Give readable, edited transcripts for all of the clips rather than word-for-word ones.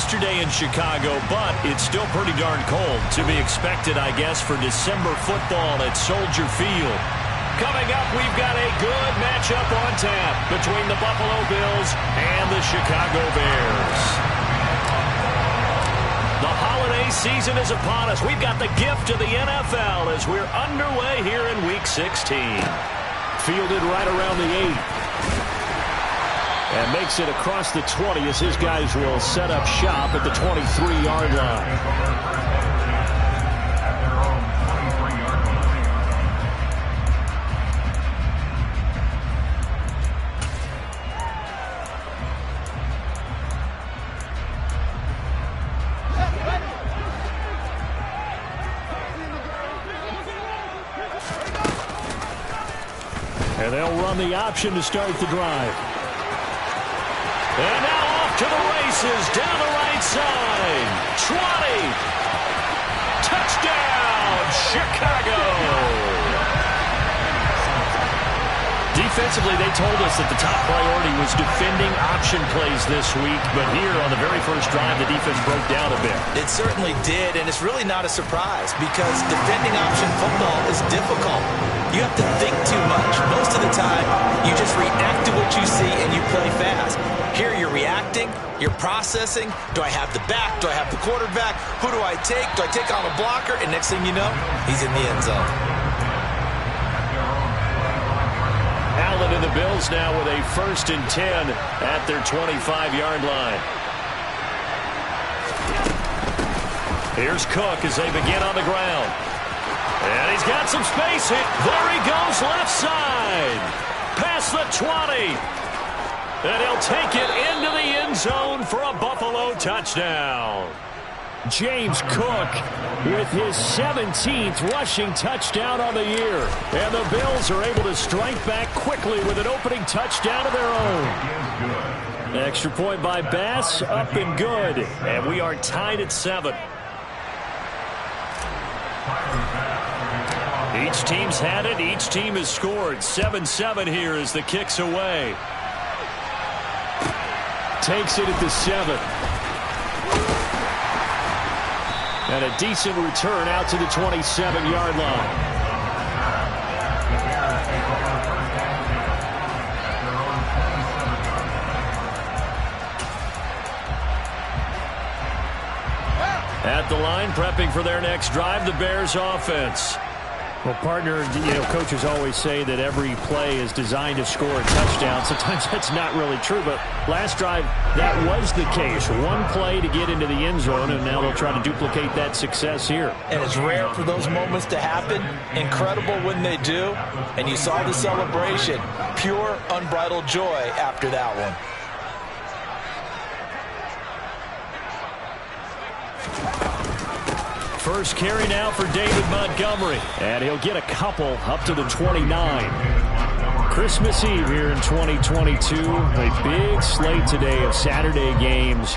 yesterday in Chicago, but it's still pretty darn cold. To be expected, I guess, for December football at Soldier Field. Coming up, we've got a good matchup on tap between the Buffalo Bills and the Chicago Bears. The holiday season is upon us. We've got the gift of the NFL as we're underway here in Week 16. Fielded right around the 8. And makes it across the 20 as his guys will set up shop at the 23-yard line. And they'll run the option to start the drive. And now off to the races, down the right side. 20. Touchdown, Chicago. Defensively, they told us that the top priority was defending option plays this week. But here on the very first drive, the defense broke down a bit. It certainly did, and it's really not a surprise because defending option football is difficult. You have to think too much. Most of the time, you just react to what you see and you play fast. Here you're reacting, you're processing. Do I have the back? Do I have the quarterback? Who do I take? Do I take on a blocker? And next thing you know, he's in the end zone. Allen and the Bills now with a 1st and 10 at their 25-yard line. Here's Cook as they begin on the ground. And he's got some space hit. There he goes, left side. Past the 20. And he'll take it into the end zone for a Buffalo touchdown. James Cook with his 17th rushing touchdown on the year. And the Bills are able to strike back quickly with an opening touchdown of their own. Extra point by Bass, up and good. And we are tied at 7. Each team's had it. Each team has scored. 7-7 here as the kick's away. Takes it at the 7. And a decent return out to the 27-yard line. At the line, prepping for their next drive, the Bears offense. Well, partner, coaches always say that every play is designed to score a touchdown. Sometimes that's not really true, but last drive, that was the case. One play to get into the end zone, and now they'll try to duplicate that success here. And it's rare for those moments to happen. Incredible when they do. And you saw the celebration. Pure, unbridled joy after that one. First carry now for David Montgomery. And he'll get a couple up to the 29. Christmas Eve here in 2022. A big slate today of Saturday games.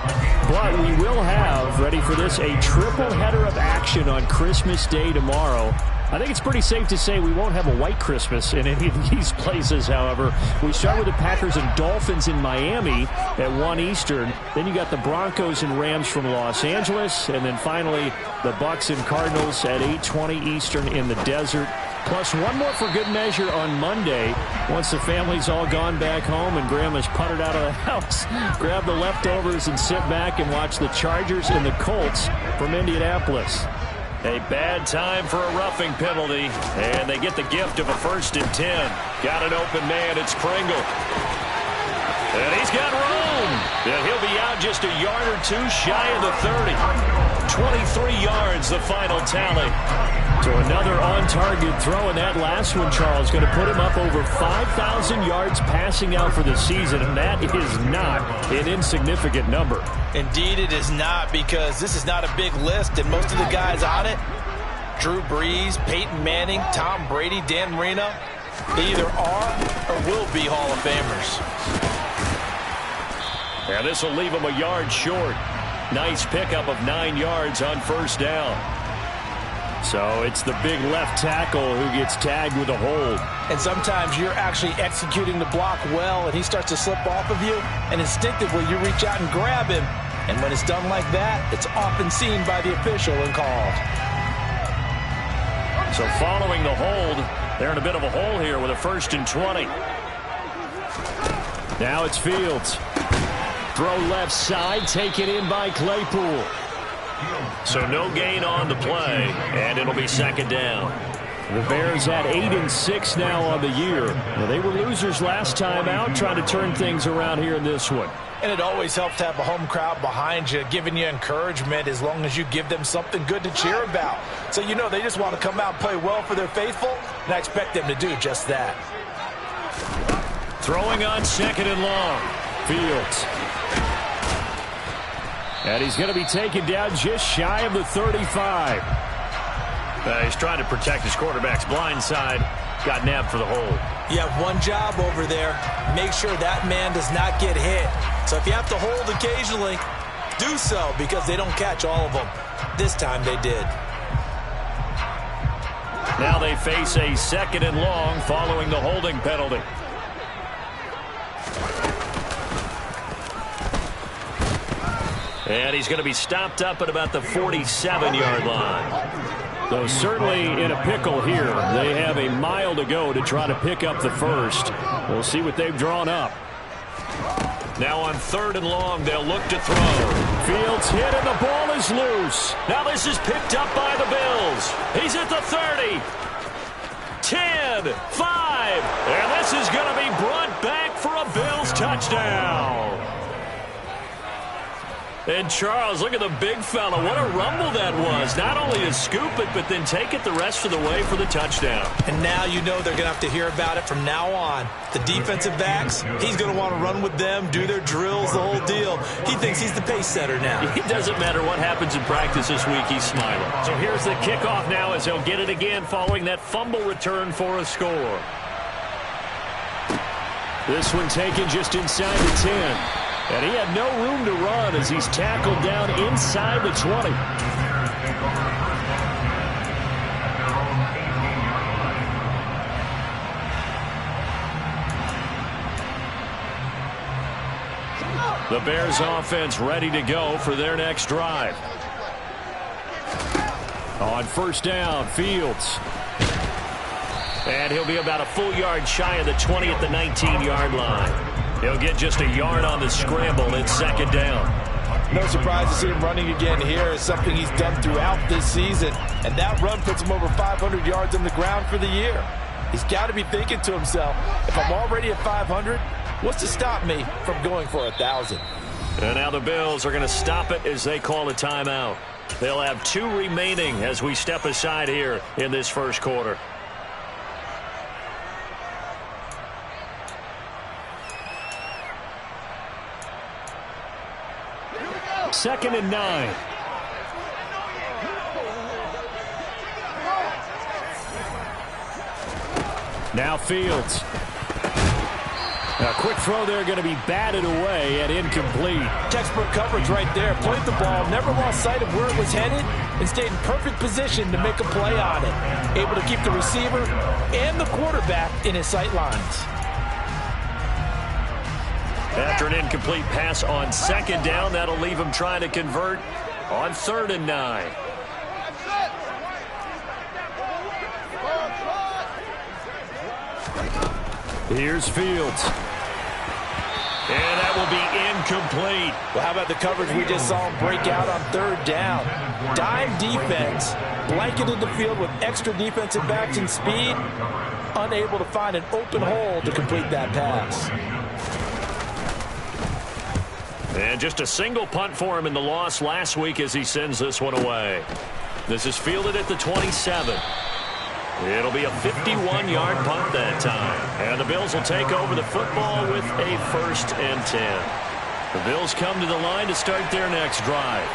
But we will have, ready for this, a triple header of action on Christmas Day tomorrow. I think it's pretty safe to say we won't have a white Christmas in any of these places, however. We start with the Packers and Dolphins in Miami at 1 Eastern. Then you got the Broncos and Rams from Los Angeles. And then finally, the Bucks and Cardinals at 8:20 Eastern in the desert. Plus one more for good measure on Monday. Once the family's all gone back home and Grandma's puttered out of the house, grab the leftovers and sit back and watch the Chargers and the Colts from Indianapolis. A bad time for a roughing penalty, and they get the gift of a 1st and 10. Got an open man, it's Pringle. And he's got room. And he'll be out just a yard or two shy of the 30. 23 yards, the final tally. So another on-target throw, and that last one, Charles, going to put him up over 5,000 yards passing out for the season, and that is not an insignificant number. Indeed it is not, because this is not a big list, and most of the guys on it, Drew Brees, Peyton Manning, Tom Brady, Dan Marino, they either are or will be Hall of Famers. And this will leave him a yard short. Nice pickup of 9 yards on 1st down. So it's the big left tackle who gets tagged with a hold. And sometimes you're actually executing the block well, and he starts to slip off of you, and instinctively you reach out and grab him, And when it's done like that, it's often seen by the official and called. So following the hold, they're in a bit of a hole here with a 1st and 20. Now it's Fields. Throw left side, taken in by Claypool. So no gain on the play, and it'll be 2nd down. The Bears at 8-6 now on the year. Well, they were losers last time out, trying to turn things around here in this one. And it always helps to have a home crowd behind you, giving you encouragement as long as you give them something good to cheer about. So you know they just want to come out and play well for their faithful, and I expect them to do just that. Throwing on 2nd and long. Fields. And he's going to be taken down just shy of the 35. He's trying to protect his quarterback's blind side. Got nabbed for the hold. You have one job over there. Make sure that man does not get hit. So if you have to hold occasionally, do so because they don't catch all of them. This time they did. Now they face a 2nd and long following the holding penalty. And he's going to be stopped up at about the 47-yard line. Though certainly in a pickle here. They have a mile to go to try to pick up the 1st. We'll see what they've drawn up. Now on 3rd and long, they'll look to throw. Fields hit and the ball is loose. Now this is picked up by the Bills. He's at the 30. 10, 5. And this is going to be brought back for a Bills touchdown. And Charles, look at the big fella. What a rumble that was. Not only to scoop it, but then take it the rest of the way for the touchdown. And now you know they're going to have to hear about it from now on. The defensive backs, he's going to want to run with them, do their drills, the whole deal. He thinks he's the pace setter now. It doesn't matter what happens in practice this week, he's smiling. So here's the kickoff now as he'll get it again following that fumble return for a score. This one taken just inside the 10. And he had no room to run as he's tackled down inside the 20. The Bears offense ready to go for their next drive. On 1st down, Fields. And he'll be about a full yard shy of the 20 at the 19-yard line. He'll get just a yard on the scramble and 2nd down. No surprise to see him running again here. It's something he's done throughout this season. And that run puts him over 500 yards on the ground for the year. He's got to be thinking to himself, if I'm already at 500, what's to stop me from going for 1,000? And now the Bills are going to stop it as they call a timeout. They'll have 2 remaining as we step aside here in this 1st quarter. Second and 9. Now Fields. A quick throw there going to be batted away and incomplete. Textbook coverage right there. Played the ball, never lost sight of where it was headed, and stayed in perfect position to make a play on it. Able to keep the receiver and the quarterback in his sight lines. After an incomplete pass on 2nd down, that'll leave him trying to convert on 3rd and 9. Here's Fields. And that will be incomplete. Well, how about the coverage we just saw him break out on 3rd down? Dime defense, blanketed the field with extra defensive backs and speed, unable to find an open hole to complete that pass. And just a single punt for him in the loss last week as he sends this one away. This is fielded at the 27. It'll be a 51-yard punt that time. And the Bills will take over the football with a 1st and 10. The Bills come to the line to start their next drive.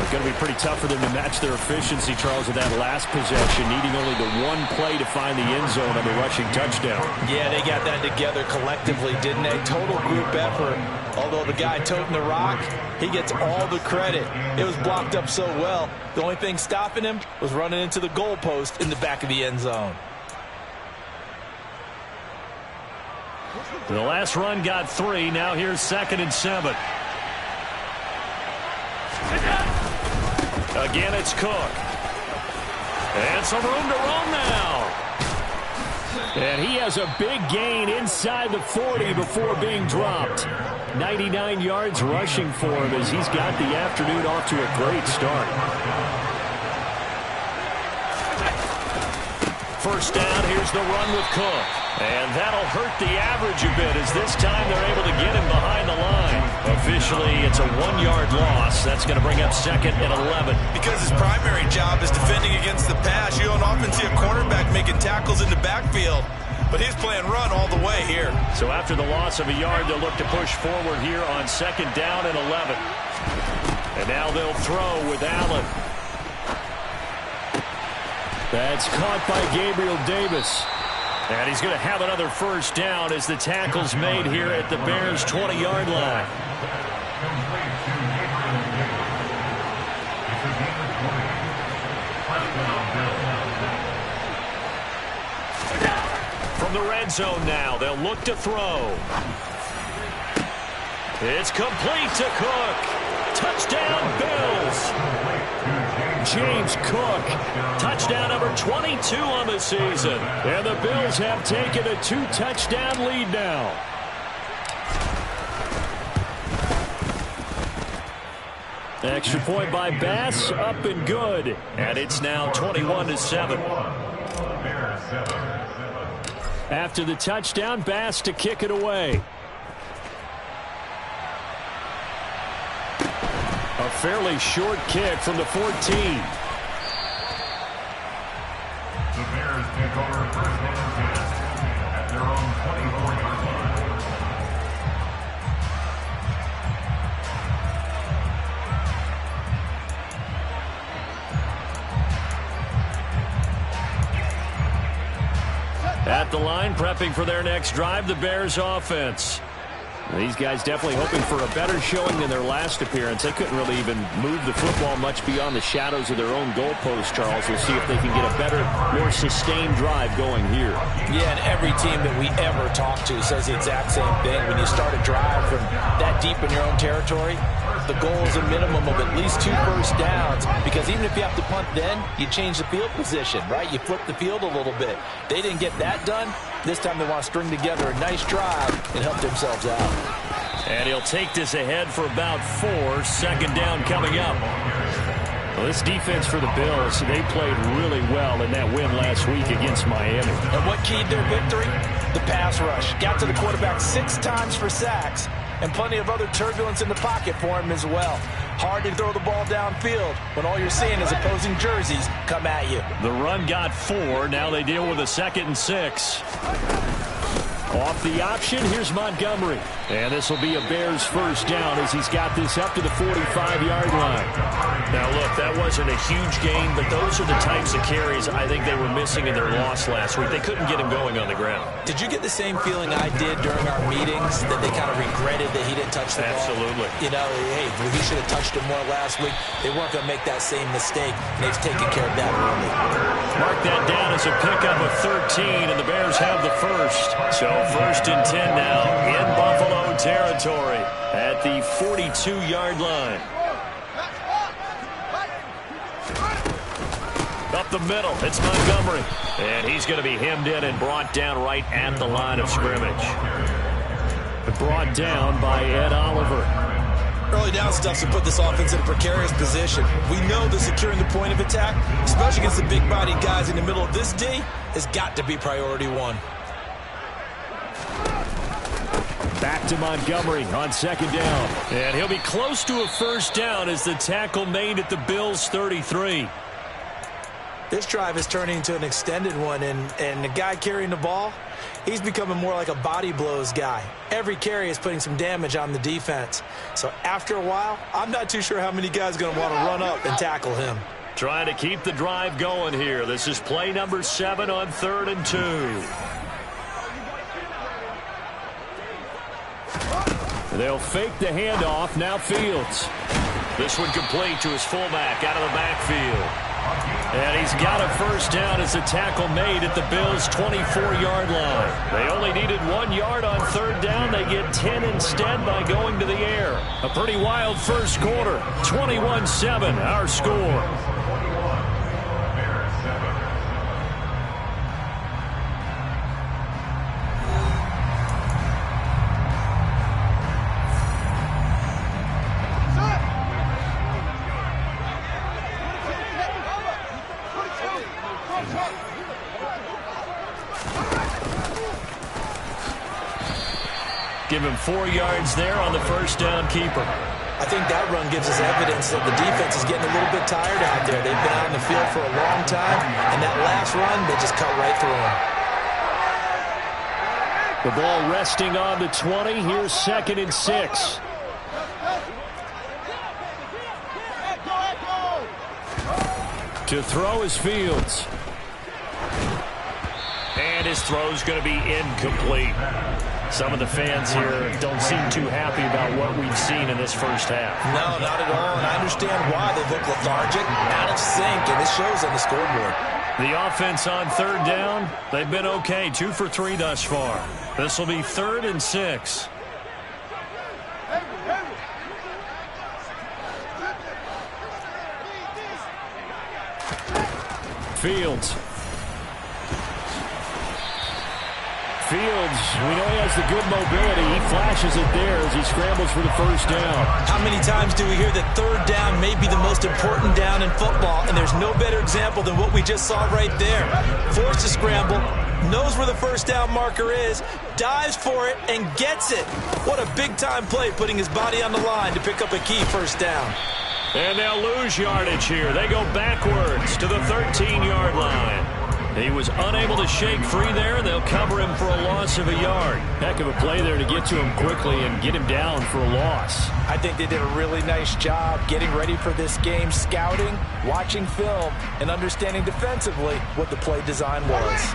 It's going to be pretty tough for them to match their efficiency, Charles, with that last possession, needing only the one play to find the end zone on the rushing touchdown. Yeah, they got that together collectively, didn't they? Total group effort. Although the guy toting the rock, he gets all the credit. It was blocked up so well. The only thing stopping him was running into the goalpost in the back of the end zone. The last run got 3. Now here's 2nd and 7. Again, it's Cook. And some room to roam now. And he has a big gain inside the 40 before being dropped. 99 yards rushing for him as he's got the afternoon off to a great start. First down, here's the run with Cook. And that'll hurt the average a bit as this time they're able to get him behind the line. Officially, it's a 1-yard loss. That's going to bring up 2nd and 11. Because his primary job is defending against the pass, you don't often see a quarterback making tackles in the backfield. But he's playing run all the way here. So after the loss of a yard, they'll look to push forward here on 2nd down and 11. And now they'll throw with Allen. That's caught by Gabriel Davis. And he's going to have another first down as the tackle's made here at the Bears' 20-yard line. From the red zone now, they'll look to throw. It's complete to Cook. Touchdown, Bills. James Cook, touchdown number 22 on the season. And the Bills have taken a 2-touchdown lead now. Extra point by Bass, up and good. And it's now 21-7. After the touchdown, Bass to kick it away. A fairly short kick from the 14. The Bears take over first and 10 at their own 24-yard line. At the line, prepping for their next drive, the Bears offense. These guys definitely hoping for a better showing than their last appearance. They couldn't really even move the football much beyond the shadows of their own goalpost, Charles. We'll see if they can get a better, more sustained drive going here. Yeah, and every team that we ever talk to says the exact same thing. When you start a drive from that deep in your own territory, the goal is a minimum of at least 2 first downs, because even if you have to punt then, you change the field position, right? You flip the field a little bit. They didn't get that done. This time they want to string together a nice drive and help themselves out. And he'll take this ahead for about 4. 2nd down coming up. Well, this defense for the Bills, they played really well in that win last week against Miami. And what keyed their victory? The pass rush. Got to the quarterback 6 times for sacks, and plenty of other turbulence in the pocket for him as well. Hard to throw the ball downfield when all you're seeing is opposing jerseys come at you. The run got 4. Now they deal with a 2nd and 6. Off the option, here's Montgomery. And this will be a Bears first down as he's got this up to the 45-yard line. Now, look, that wasn't a huge gain, but those are the types of carries I think they were missing in their loss last week. They couldn't get him going on the ground. Did you get the same feeling I did during our meetings, that they kind of regretted that he didn't touch the ball? Absolutely. You know, hey, he should have touched him more last week. They weren't going to make that same mistake, and they've taken care of that early. Mark that down as a pickup of 13, and the Bears have the first. So 1st and 10 now in Buffalo territory at the 42-yard line. Up the middle, it's Montgomery. And he's going to be hemmed in and brought down right at the line of scrimmage. Brought down by Ed Oliver. Early down stuff to put this offense in a precarious position. We know that securing the point of attack, especially against the big-bodied guys in the middle of this D, has got to be priority 1. Back to Montgomery on 2nd down. And he'll be close to a first down as the tackle made at the Bills' 33. This drive is turning into an extended one, and the guy carrying the ball, he's becoming more like a body blows guy. Every carry is putting some damage on the defense. So after a while, I'm not too sure how many guys are going to want to run up and tackle him. Trying to keep the drive going here. This is play number 7 on 3rd and 2. They'll fake the handoff. Now Fields. This one complete to his fullback out of the backfield. And he's got a first down as the tackle made at the Bills' 24-yard line. They only needed 1 yard on third down. They get 10 instead by going to the air. A pretty wild first quarter. 21-7, our score. Give him 4 yards there on the first down keeper. I think that run gives us evidence that the defense is getting a little bit tired out there. They've been out on the field for a long time, and that last run, they just cut right through them. The ball resting on the 20. Here's 2nd and 6. To throw is Fields. And his throw's going to be incomplete. Some of the fans here don't seem too happy about what we've seen in this first half. No, not at all, and I understand why. They look lethargic, out of sync, and it shows on the scoreboard. The offense on third down, they've been okay, 2 for 3 thus far. This will be 3rd and 6. Fields. Fields, we know he has the good mobility. He flashes it there as he scrambles for the first down. How many times do we hear that third down may be the most important down in football, and there's no better example than what we just saw right there. Forced to scramble, knows where the first down marker is, dives for it, and gets it. What a big-time play, putting his body on the line to pick up a key first down. And they'll lose yardage here. They go backwards to the 13-yard line. He was unable to shake free there. They'll cover him for a loss of a yard. Heck of a play there to get to him quickly and get him down for a loss. I think they did a really nice job getting ready for this game, scouting, watching film, and understanding defensively what the play design was.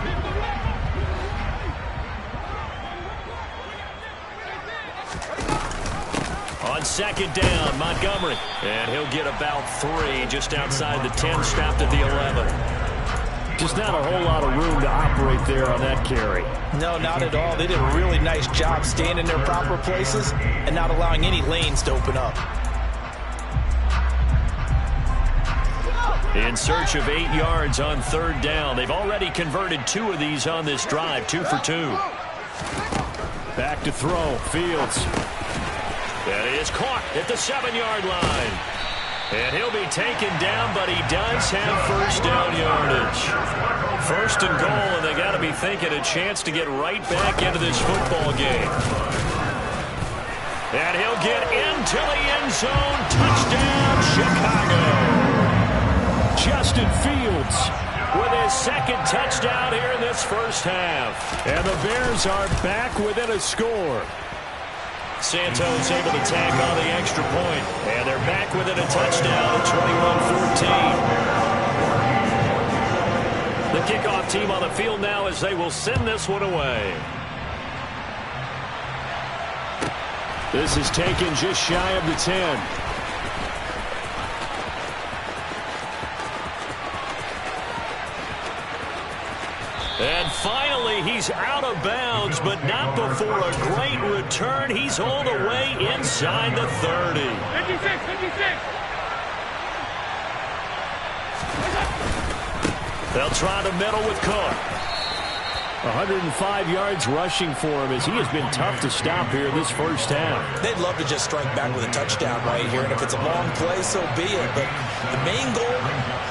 On 2nd down, Montgomery. And he'll get about 3 just outside the 10, stopped at the 11. Just not a whole lot of room to operate there on that carry. No, not at all. They did a really nice job staying in their proper places and not allowing any lanes to open up. In search of 8 yards on third down. They've already converted 2 of these on this drive, 2 for 2. Back to throw, Fields. That is caught at the 7-yard line. And he'll be taken down, but he does have first down yardage. 1st and goal, and they got to be thinking a chance to get right back into this football game. And he'll get into the end zone. Touchdown, Chicago. Justin Fields with his 2nd touchdown here in this first half. And the Bears are back within a score. Santos able to tack on the extra point. And they're back within a touchdown at 21-14. The kickoff team on the field now as they will send this one away. This is taken just shy of the 10. And finally, he's out of bounds, but not before a great return. He's all the way inside the 30. 56. They'll try the middle with Cook. 105 yards rushing for him as he has been tough to stop here in this first half. They'd love to just strike back with a touchdown right here, and if it's a long play, so be it. But the main goal,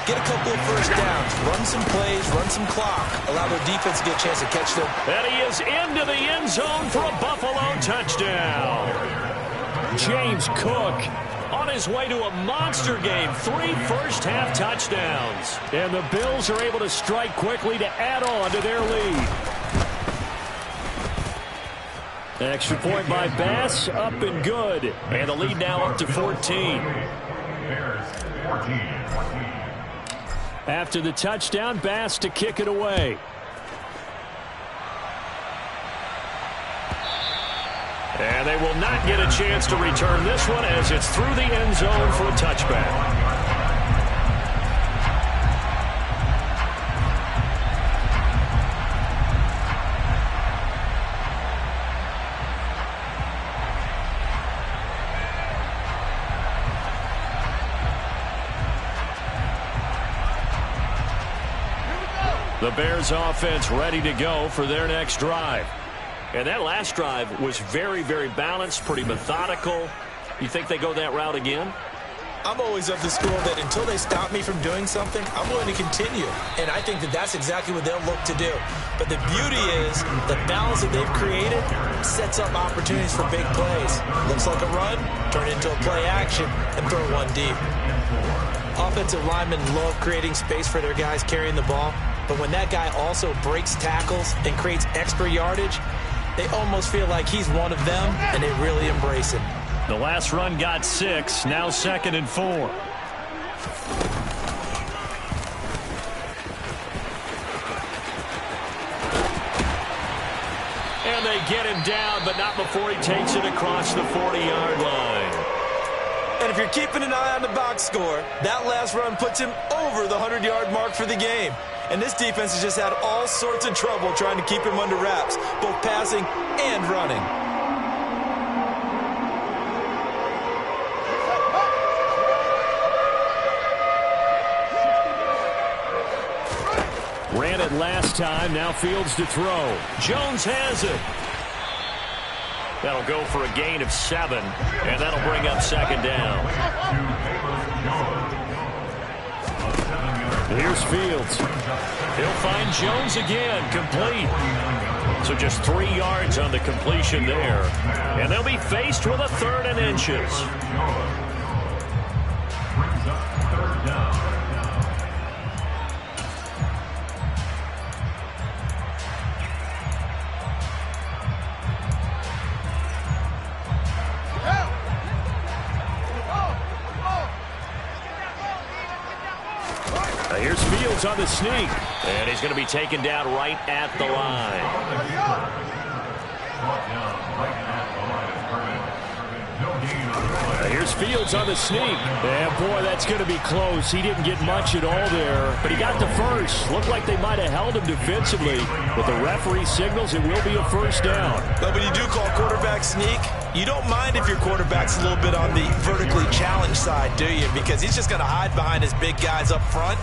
get a couple of first downs, run some plays, run some clock, allow their defense to get a chance to catch them. And he is into the end zone for a Buffalo touchdown. James Cook on his way to a monster game. 3 first-half touchdowns. And the Bills are able to strike quickly to add on to their lead. Extra point by Bass, up and good. And the lead now up to 14. After the touchdown, Bass to kick it away. And they will not get a chance to return this one as it's through the end zone for a touchback. The Bears offense ready to go for their next drive. And that last drive was very, very balanced, pretty methodical. You think they go that route again? I'm always of the school that until they stop me from doing something, I'm willing to continue. And I think that that's exactly what they'll look to do. But the beauty is the balance that they've created sets up opportunities for big plays. Looks like a run, turn into a play action, and throw one deep. Offensive linemen love creating space for their guys carrying the ball. But when that guy also breaks tackles and creates extra yardage, they almost feel like he's one of them, and they really embrace him. The last run got 6, now 2nd and 4. And they get him down, but not before he takes it across the 40-yard line. And if you're keeping an eye on the box score, that last run puts him over the 100-yard mark for the game. And this defense has just had all sorts of trouble trying to keep him under wraps, both passing and running. Ran it last time, now Fields to throw. Jones has it. That'll go for a gain of 7, and that'll bring up 2nd down. Here's Fields. He'll find Jones again, complete. So just 3 yards on the completion there. And they'll be faced with a 3rd and inches. Brings up 3rd down. Here's Fields on the sneak. And he's going to be taken down right at the line. Here's Fields on the sneak. And boy, that's going to be close. He didn't get much at all there, but he got the first. Looked like they might have held him defensively, but the referee signals it will be a 1st down. But when you do call quarterback sneak, you don't mind if your quarterback's a little bit on the vertically challenged side, do you? Because he's just going to hide behind his big guys up front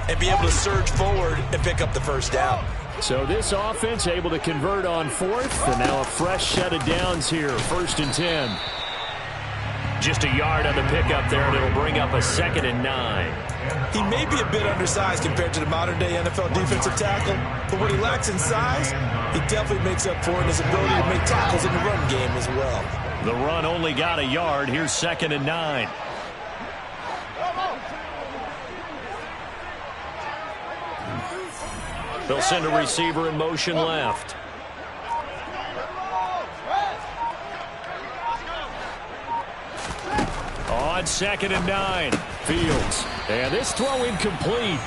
and be able to surge forward and pick up the 1st down. So this offense able to convert on 4th, and now a fresh set of downs here, 1st and 10. Just a yard on the pickup there, and it'll bring up a 2nd and 9. He may be a bit undersized compared to the modern-day NFL defensive tackle, but what he lacks in size, he definitely makes up for in his ability to make tackles in the run game as well. The run only got a yard. Here's 2nd and 9. They'll send a receiver in motion left. On 2nd and 9, Fields. And this throw incomplete.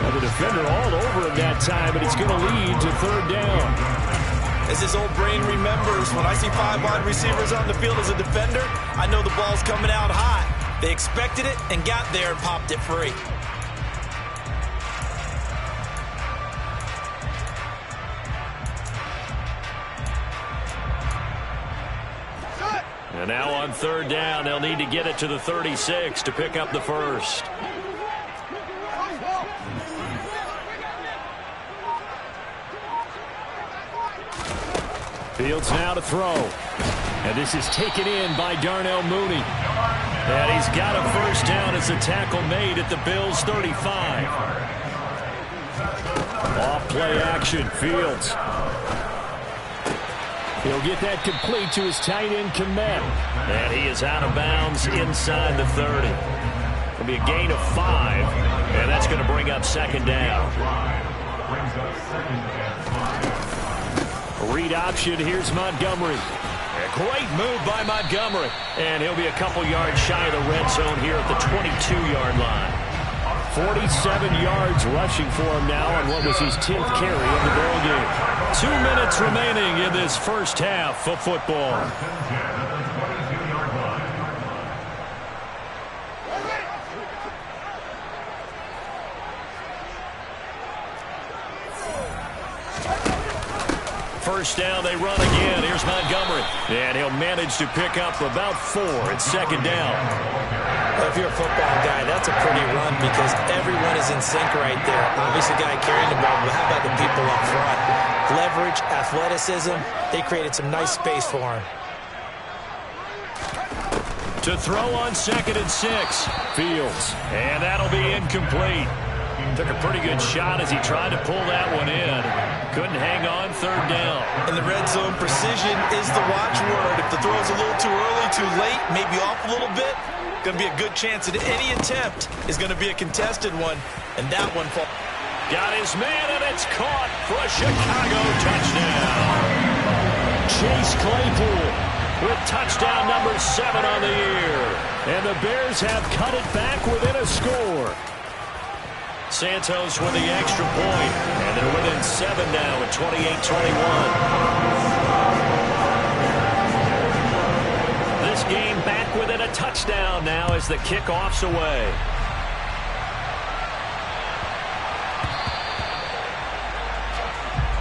Well, the defender all over him that time, but it's going to lead to 3rd down. As his old brain remembers, when I see 5 wide receivers on the field as a defender, I know the ball's coming out hot. They expected it and got there and popped it free. And now on 3rd down, they'll need to get it to the 36 to pick up the 1st. Fields now to throw. And this is taken in by Darnell Mooney. And he's got a 1st down as the tackle made at the Bills' 35. Off play action, Fields. He'll get that complete to his tight end, Komet. And he is out of bounds inside the 30. It'll be a gain of 5, and that's going to bring up 2nd down. Read option, here's Montgomery. A great move by Montgomery. And he'll be a couple yards shy of the red zone here at the 22-yard line. 47 yards rushing for him now on what was his 10th carry of the ball game. 2 minutes remaining in this 1st half of football. First down, they run again. Here's Montgomery. And he'll manage to pick up about 4. It's 2nd down. Well, if you're a football guy, that's a pretty run because everyone is in sync right there. Obviously, guy carrying the ball, but how about the people up front? Leverage, athleticism, they created some nice space for him. To throw on 2nd and 6. Fields. And that'll be incomplete. Took a pretty good shot as he tried to pull that one in. Couldn't hang on, 3rd down. In the red zone, precision is the watchword. If the throw's a little too early, too late, maybe off a little bit, going to be a good chance that any attempt is going to be a contested one. And that one falls. Got his man, and it's caught for a Chicago touchdown. Chase Claypool with touchdown number 7 on the year. And the Bears have cut it back within a score. Santos with the extra point, and they're within 7 now at 28-21. This game back within a touchdown now as the kickoff's away.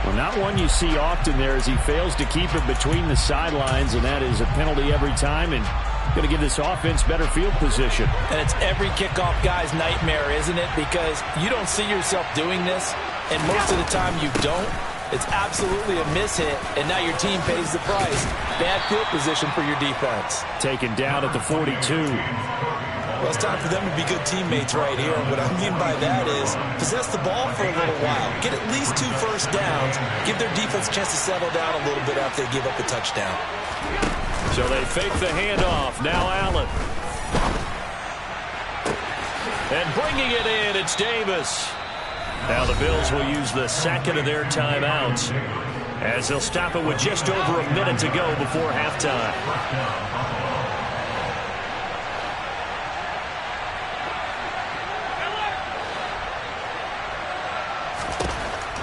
Well, not one you see often there as he fails to keep it between the sidelines, and that is a penalty every time, and going to give this offense better field position. And it's every kickoff guy's nightmare, isn't it? Because you don't see yourself doing this, and most of the time you don't. It's absolutely a mishit, and now your team pays the price. Bad field position for your defense. Taken down at the 42. Well, it's time for them to be good teammates right here. What I mean by that is possess the ball for a little while. Get at least 2 first downs. Give their defense a chance to settle down a little bit after they give up a touchdown. So they fake the handoff. Now Allen. And bringing it in, it's Davis. Now the Bills will use the 2nd of their timeouts as they'll stop it with just over a minute to go before halftime.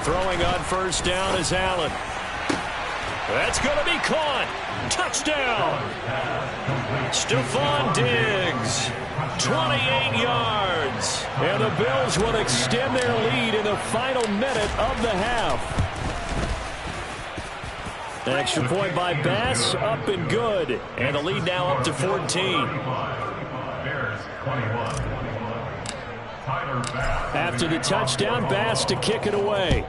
Throwing on 1st down is Allen. That's going to be caught. Touchdown. Stephon Diggs. 28 yards. And the Bills will extend their lead in the final minute of the half. An extra point by Bass, up and good. And the lead now up to 14. After the touchdown, Bass to kick it away.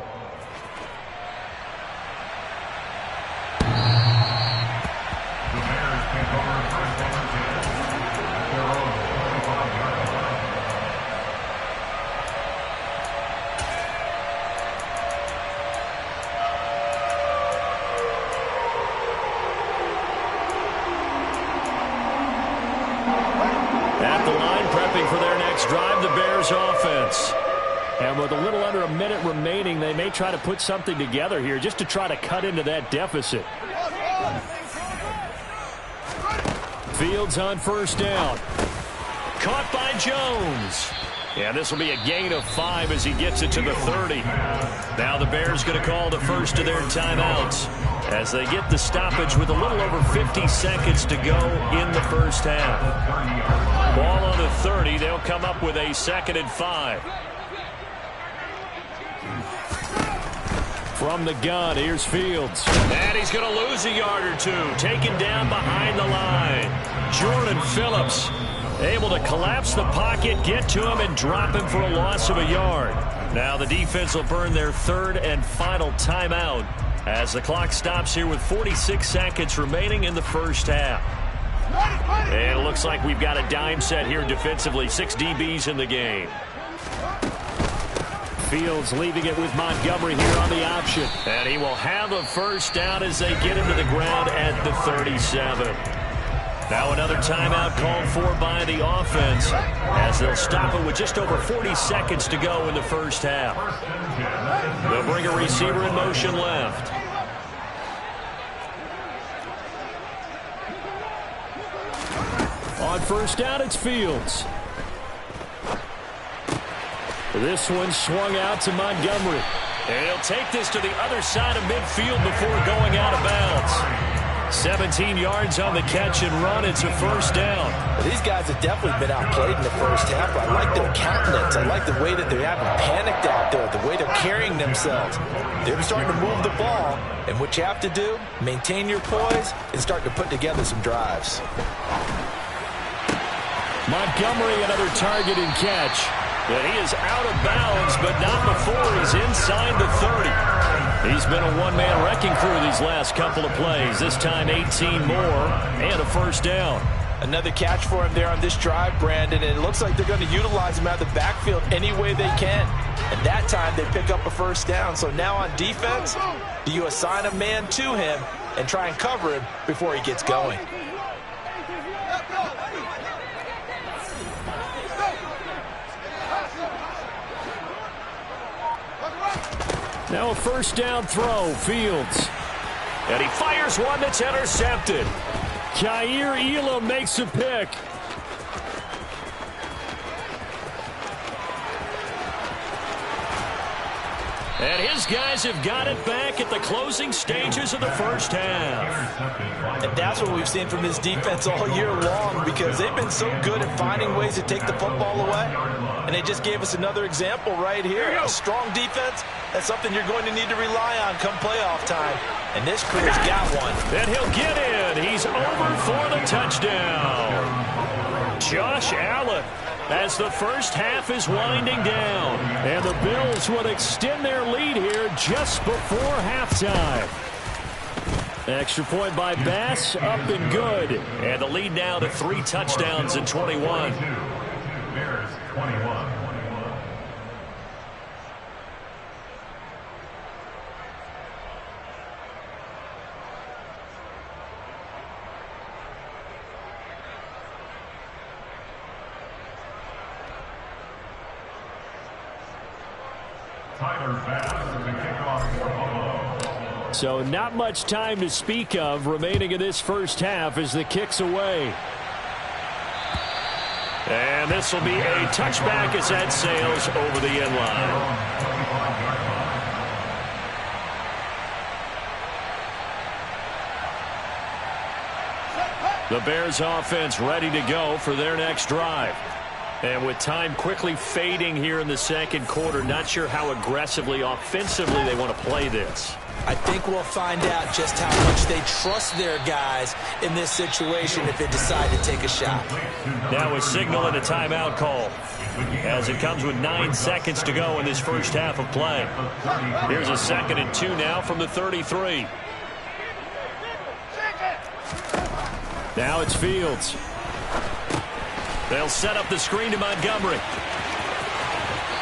At the line, prepping for their next drive, the Bears offense. And with a little under a minute remaining, they may try to put something together here just to try to cut into that deficit. Fields on 1st down. Caught by Jones. And this will be a gain of 5 as he gets it to the 30. Now the Bears going to call the first of their timeouts as they get the stoppage with a little over 50 seconds to go in the first half. Ball on the 30. They'll come up with a 2nd and 5. From the gun, here's Fields. And he's going to lose a yard or 2. Taken down behind the line. Jordan Phillips able to collapse the pocket, get to him, and drop him for a loss of a yard. Now the defense will burn their 3rd and final timeout as the clock stops here with 46 seconds remaining in the first half. And it looks like we've got a dime set here defensively. 6 DBs in the game. Fields leaving it with Montgomery here on the option. And he will have a 1st down as they get him to the ground at the 37. Now another timeout called for by the offense as they'll stop it with just over 40 seconds to go in the first half. They'll bring a receiver in motion left. On 1st down, it's Fields. This one swung out to Montgomery. And he'll take this to the other side of midfield before going out of bounds. 17 yards on the catch and run. It's a 1st down. Well, these guys have definitely been outplayed in the first half. I like their countenance. I like the way that they haven't panicked out there, the way they're carrying themselves. They're starting to move the ball. And what you have to do, maintain your poise and start to put together some drives. Montgomery, another target and catch. And he is out of bounds, but not before he's inside the 30. He's been a one-man wrecking crew these last couple of plays. This time 18 more and a first down. Another catch for him there on this drive, Brandon, and it looks like they're going to utilize him out of the backfield any way they can. And that time they pick up a first down. So now on defense, do you assign a man to him and try and cover him before he gets going? Now a first down throw, Fields. And he fires one that's intercepted. Kaiir Elam makes a pick. And his guys have got it back at the closing stages of the first half. And that's what we've seen from this defense all year long, because they've been so good at finding ways to take the football away. And they just gave us another example right here. A strong defense, that's something you're going to need to rely on come playoff time. And this crew's got one. And he'll get in. He's over for the touchdown. Josh Allen, as the first half is winding down. And the Bills would extend their lead here just before halftime. Extra point by Bass, up and good. And the lead now to 3 touchdowns in 21. Bears 21. So not much time to speak of remaining in this first half as the kick's away. And this will be a touchback as that sails over the end line. The Bears offense ready to go for their next drive. And with time quickly fading here in the second quarter, not sure how aggressively, offensively they want to play this. I think we'll find out just how much they trust their guys in this situation if they decide to take a shot. Now a signal and a timeout call as it comes with 9 seconds to go in this first half of play. Here's a 2nd and 2 now from the 33. Now it's Fields. They'll set up the screen to Montgomery.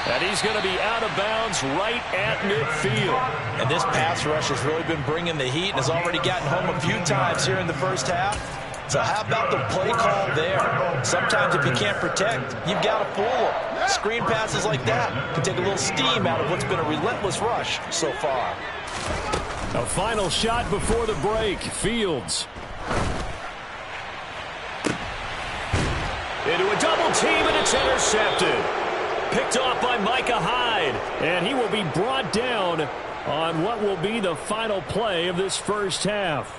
And he's going to be out of bounds right at midfield. And this pass rush has really been bringing the heat and has already gotten home a few times here in the first half. So how about the play call there? Sometimes if you can't protect, you've got to fool them. Screen passes like that can take a little steam out of what's been a relentless rush so far. A final shot before the break. Fields. Into a double team, and it's intercepted. Picked off by Micah Hyde. And he will be brought down on what will be the final play of this first half.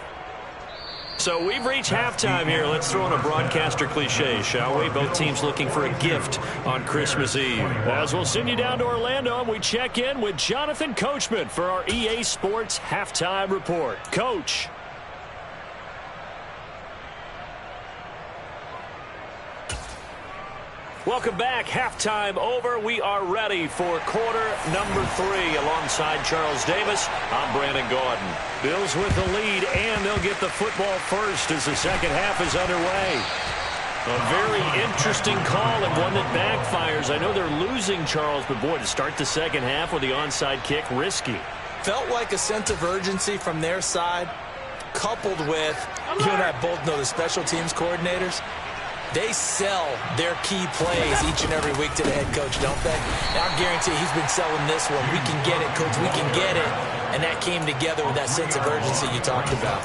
So we've reached halftime here. Let's throw in a broadcaster cliche, shall we? Both teams looking for a gift on Christmas Eve. As we'll send you down to Orlando, and we check in with Jonathan Coachman for our EA Sports Halftime Report. Coach. Welcome back. Halftime over. We are ready for quarter number 3 alongside Charles Davis. I'm Brandon Gaudin. Bills with the lead, and they'll get the football first as the second half is underway. A very interesting call and one that backfires. I know they're losing, Charles, but boy, to start the second half with the onside kick, risky. Felt like a sense of urgency from their side, coupled with, you and I both know the special teams coordinators. They sell their key plays each and every week to the head coach, don't they? Now, I guarantee he's been selling this one. We can get it, coach. We can get it. And that came together with that sense of urgency you talked about.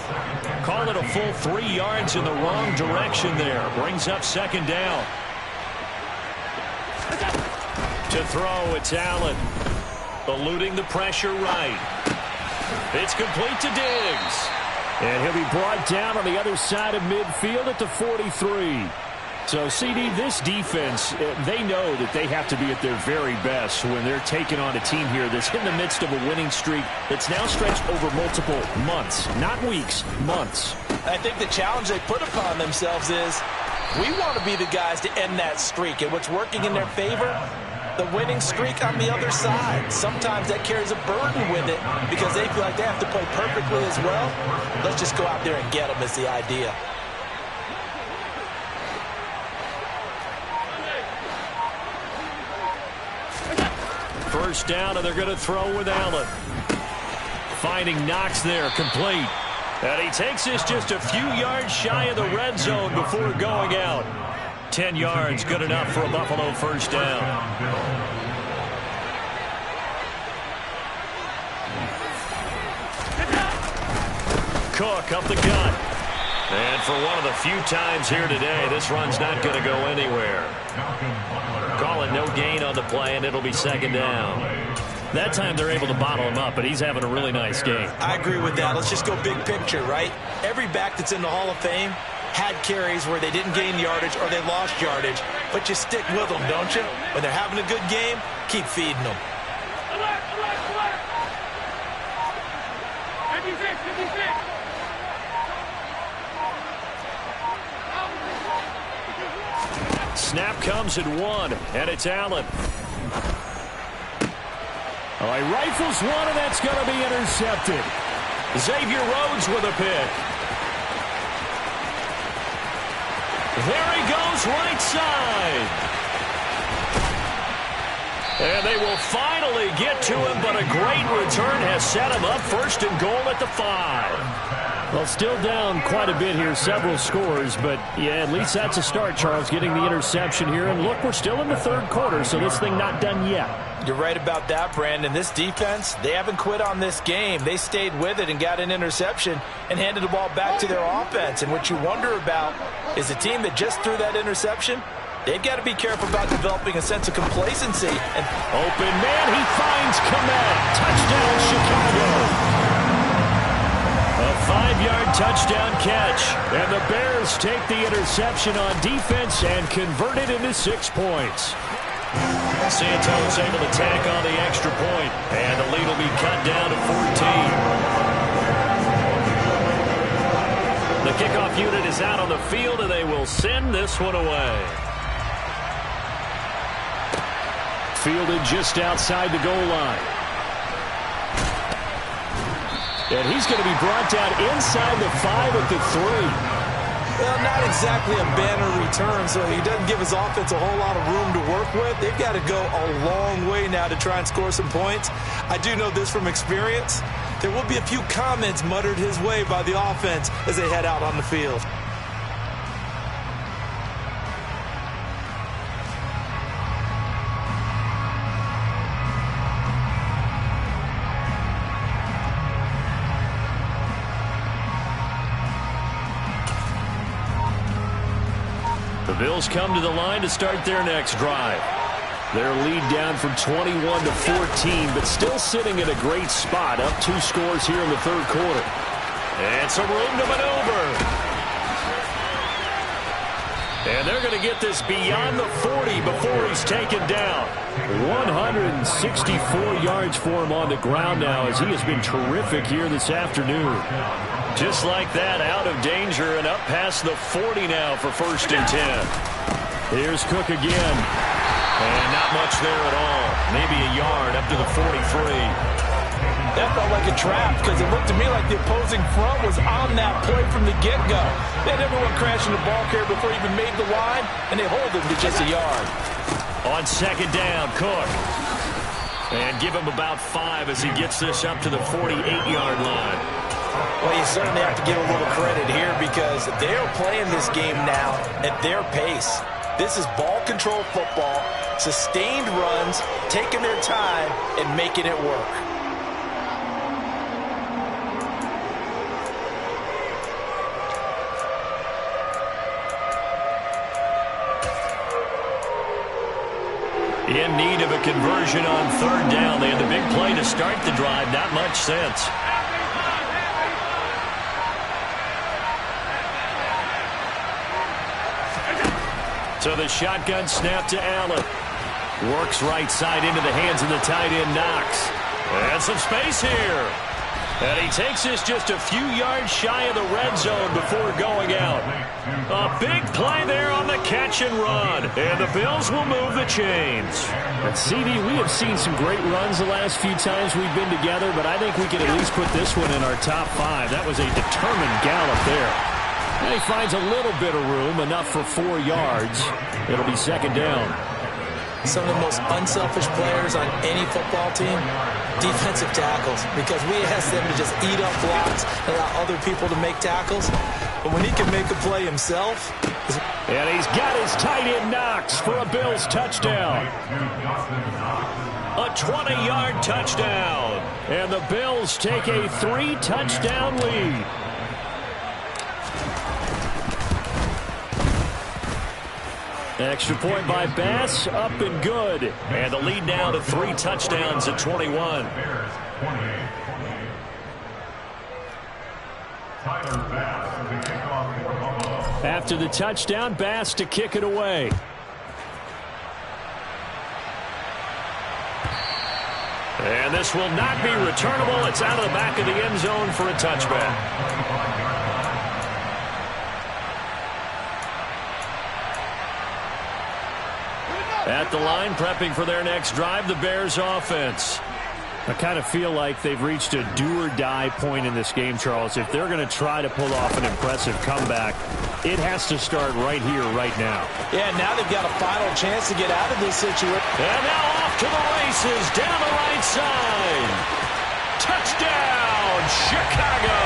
Call it a full 3 yards in the wrong direction there. Brings up second down. To throw, it's Allen. Eluding the pressure right. It's complete to Diggs. And he'll be brought down on the other side of midfield at the 43. So, CD, this defense, they know that they have to be at their very best when they're taking on a team here that's in the midst of a winning streak that's now stretched over multiple months, not weeks, months. I think the challenge they put upon themselves is we want to be the guys to end that streak. And what's working in their favor, the winning streak on the other side. Sometimes that carries a burden with it because they feel like they have to play perfectly as well. Let's just go out there and get them is the idea. First down, and they're going to throw with Allen. Finding Knox there, complete. And he takes this just a few yards shy of the red zone before going out. 10 yards, good enough for a Buffalo first down. Cook up the gut. And for one of the few times here today, this run's not going to go anywhere. Call it no gain on the play, and it'll be second down. That time they're able to bottle him up, but he's having a really nice game. I agree with that. Let's just go big picture, right? Every back that's in the Hall of Fame had carries where they didn't gain yardage or they lost yardage, but you stick with them, don't you? When they're having a good game, keep feeding them. Snap comes at 1, and it's Allen. Oh, he rifles one, and that's going to be intercepted. Xavier Rhodes with a pick. There he goes, right side. And they will finally get to him, but a great return has set him up first and goal at the 5. Well, still down quite a bit here, several scores, but yeah, at least that's a start, Charles, getting the interception here. And look, we're still in the third quarter, so this thing not done yet. You're right about that, Brandon. This defense, they haven't quit on this game. They stayed with it and got an interception and handed the ball back to their offense. And what you wonder about is a team that just threw that interception, they've got to be careful about developing a sense of complacency. And open man, he finds Kmet. Touchdown, Chicago. A 5-yard touchdown catch. And the Bears take the interception on defense and convert it into 6 points. Santos able to tack on the extra point, and the lead will be cut down to 14. The kickoff unit is out on the field, and they will send this one away. Fielded just outside the goal line. And he's going to be brought down inside the 5 at the 3. Well, not exactly a banner return, so he doesn't give his offense a whole lot of room to work with. They've got to go a long way now to try and score some points. I do know this from experience. There will be a few comments muttered his way by the offense as they head out on the field. The Bills come to the line to start their next drive. Their lead down from 21 to 14, but still sitting in a great spot, up 2 scores here in the third quarter. And some room to maneuver. And they're going to get this beyond the 40 before he's taken down. 164 yards for him on the ground now, as he has been terrific here this afternoon. Just like that, out of danger and up past the 40 now for first and 10. Here's Cook again. And not much there at all. Maybe a yard up to the 43. That felt like a trap because it looked to me like the opposing front was on that play from the get-go. They had everyone crashing the ball carrier before he even made the line, and they hold him to just a yard. On second down, Cook. And give him about 5 as he gets this up to the 48-yard line. Well, you certainly have to give a little credit here because they're playing this game now at their pace. This is ball control football, sustained runs, taking their time, and making it work. In need of a conversion on third down. They had the big play to start the drive. Not much sense. So the shotgun snap to Allen. Works right side into the hands of the tight end Knox. And some space here. And he takes this just a few yards shy of the red zone before going out. A big play there on the catch and run. And the Bills will move the chains. But CD, we have seen some great runs the last few times we've been together, but I think we can at least put this one in our top 5. That was a determined gallop there. And he finds a little bit of room, enough for 4 yards. It'll be second down. Some of the most unselfish players on any football team, defensive tackles, because we ask them to just eat up blocks and allow other people to make tackles. But when he can make a play himself. And he's got his tight end Knox for a Bills touchdown. A 20-yard touchdown. And the Bills take a 3-touchdown lead. Extra point by Bass, up and good. And the lead now to 3 touchdowns at 21. After the touchdown, Bass to kick it away. And this will not be returnable. It's out of the back of the end zone for a touchback. At the line, prepping for their next drive, the Bears offense. I kind of feel like they've reached a do-or-die point in this game, Charles. If they're going to try to pull off an impressive comeback, it has to start right here, right now. Yeah, now they've got a final chance to get out of this situation. And now off to the races, down the right side. Touchdown, Chicago!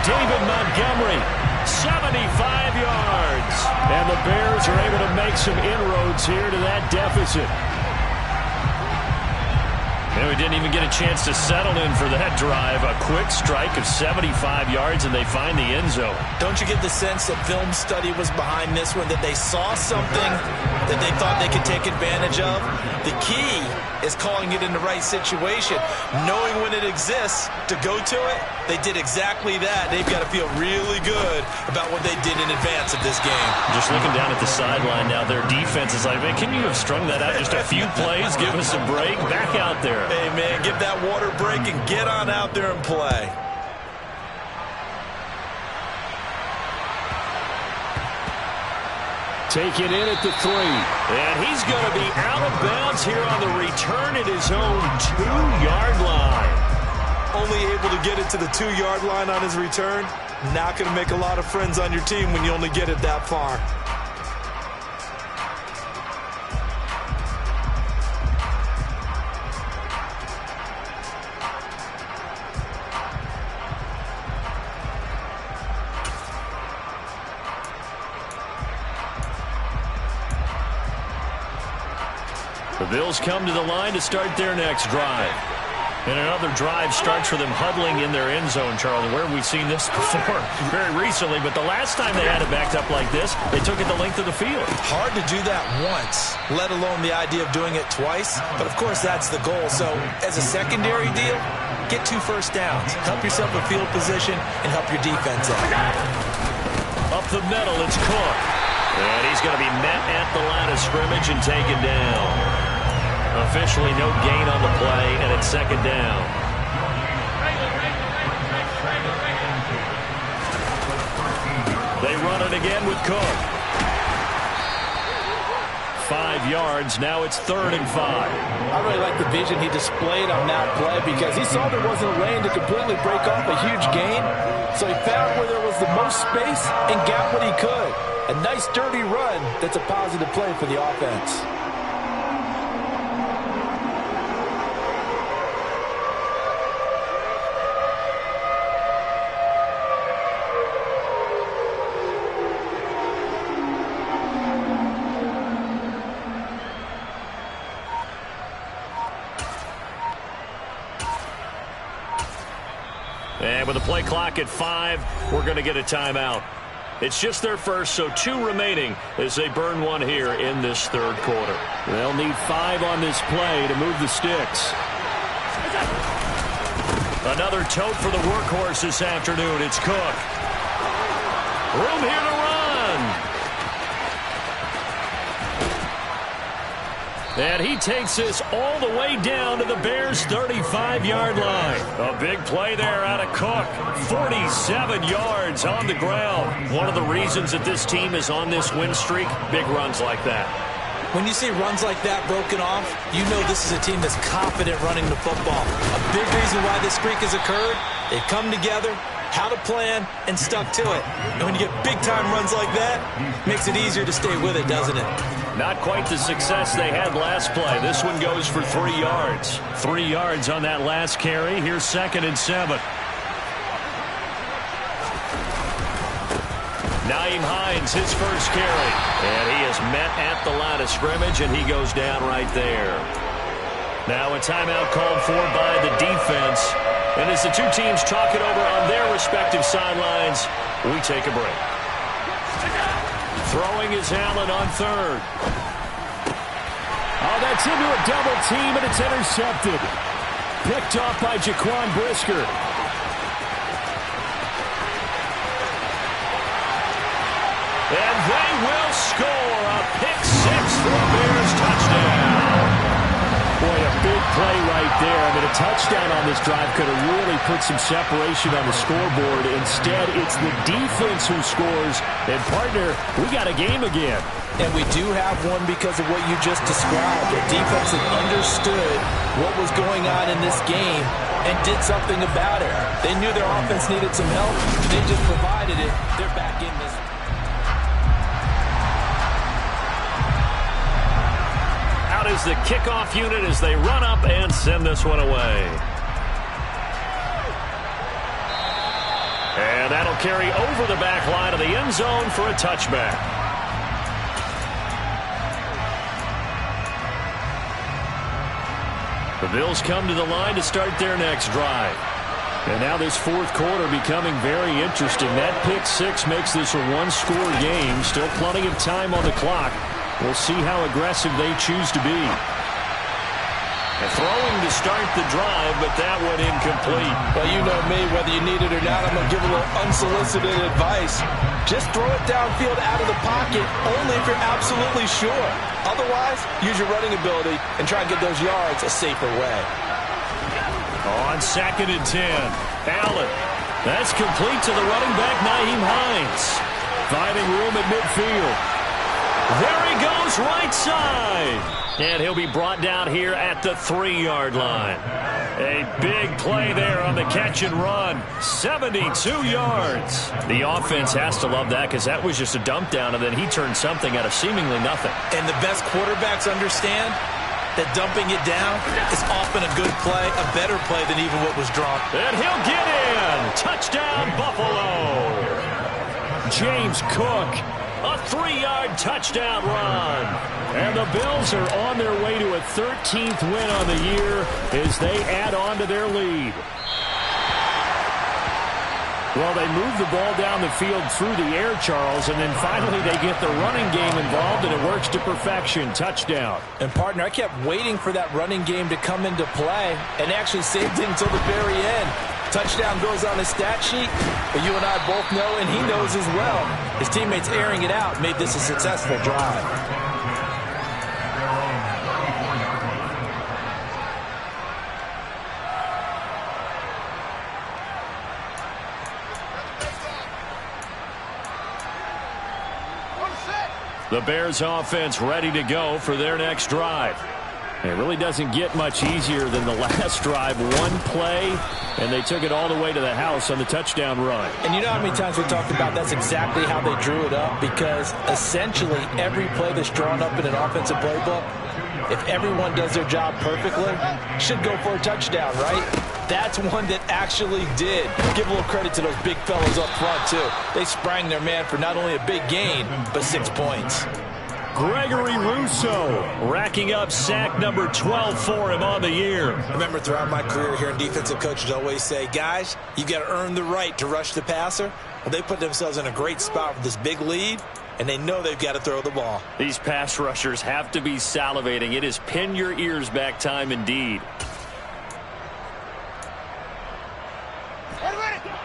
David Montgomery, 75 yards. And the Bears are able to make some inroads here to that deficit. And we didn't even get a chance to settle in for that drive. A quick strike of 75 yards, and they find the end zone. Don't you get the sense that film study was behind this one, that they saw something that they thought they could take advantage of? The key is calling it in the right situation, knowing when it exists to go to it. They did exactly that. They've got to feel really good about what they did in advance of this game. Just looking down at the sideline now, their defense is like, man, can you have strung that out just a few plays? Give us a break. Back out there. Hey, man, give that water break and get on out there and play. Take it in at the 3. And he's going to be out of bounds here on the return at his own 2-yard line. Only able to get it to the 2-yard line on his return. Not going to make a lot of friends on your team when you only get it that far. The Bills come to the line to start their next drive. And another drive starts for them huddling in their end zone, Charlie. Where have we seen this before? Very recently, but the last time they had it backed up like this, they took it the length of the field. Hard to do that once, let alone the idea of doing it twice. But, of course, that's the goal. So, as a secondary deal, get 2 first downs. Help yourself with field position and help your defense out. Up the middle, it's Cook. And he's going to be met at the line of scrimmage and taken down. Officially no gain on the play, and it's second down. They run it again with Cook. 5 yards. Now it's 3rd and 5. I really like the vision he displayed on that play because he saw there wasn't a lane to completely break off a huge gain. So he found where there was the most space and got what he could. A nice, dirty run that's a positive play for the offense. And with the play clock at 5, we're going to get a timeout. It's just their first, so 2 remaining as they burn one here in this 3rd quarter. They'll need 5 on this play to move the sticks. Another tote for the workhorse this afternoon. It's Cook. Room here to run. And he takes this all the way down to the Bears' 35-yard line. A big play there out of Cook. 47 yards on the ground. One of the reasons that this team is on this win streak, big runs like that. When you see runs like that broken off, you know this is a team that's confident running the football. A big reason why this streak has occurred, they come together, had a plan, and stuck to it. And when you get big-time runs like that, makes it easier to stay with it, doesn't it? Not quite the success they had last play. This one goes for 3 yards. 3 yards on that last carry. Here's 2nd and 7. Nyheim Hines, his first carry. And he is met at the line of scrimmage, and he goes down right there. Now a timeout called for by the defense. And as the two teams talk it over on their respective sidelines, we take a break. Throwing is Allen on 3rd. Oh, that's into a double team, and it's intercepted. Picked off by Jaquan Brisker. And they will score a pick 6 for a Bears touchdown. Boy, a big play right there. I mean, a touchdown on this drive could have really put some separation on the scoreboard. Instead, it's the defense who scores. And, partner, we got a game again. And we do have one because of what you just described. The defense that understood what was going on in this game and did something about it. They knew their offense needed some help. They just provided it. They're back in this. Out is the kickoff unit as they run up and send this one away. And that'll carry over the back line of the end zone for a touchback. The Bills come to the line to start their next drive. And now this fourth quarter becoming very interesting. That pick 6 makes this a one-score game. Still plenty of time on the clock. We'll see how aggressive they choose to be. And throwing to start the drive, but that one incomplete. Well, you know me, whether you need it or not, I'm going to give a little unsolicited advice. Just throw it downfield out of the pocket, only if you're absolutely sure. Otherwise, use your running ability and try and get those yards a safer way. On 2nd and 10, Allen. That's complete to the running back, Nyheim Hines. Finding room at midfield. There he goes, right side. And he'll be brought down here at the 3-yard line. A big play there on the catch and run. 72 yards. The offense has to love that because that was just a dump down, and then he turned something out of seemingly nothing. And the best quarterbacks understand that dumping it down is often a good play, a better play than even what was drawn. And he'll get in. Touchdown, Buffalo. James Cook. A 3-yard touchdown run. And the Bills are on their way to a 13th win on the year as they add on to their lead. Well, they move the ball down the field through the air, Charles, and then finally they get the running game involved, and it works to perfection. Touchdown. And, partner, I kept waiting for that running game to come into play and actually saved it until the very end. Touchdown goes on his stat sheet, but you and I both know, and he knows as well, his teammates airing it out made this a successful drive. The Bears offense ready to go for their next drive. It really doesn't get much easier than the last drive. One play, and they took it all the way to the house on the touchdown run. And you know how many times we talked about that's exactly how they drew it up, because essentially every play that's drawn up in an offensive playbook, if everyone does their job perfectly, should go for a touchdown, right? That's one that actually did. Give a little credit to those big fellows up front, too. They sprang their man for not only a big gain, but 6 points. Gregory Rousseau racking up sack number 12 for him on the year. I remember throughout my career hearing defensive coaches always say, guys, you got to earn the right to rush the passer. Well, they put themselves in a great spot with this big lead, and they know they've got to throw the ball. These pass rushers have to be salivating. It is pin your ears back time indeed.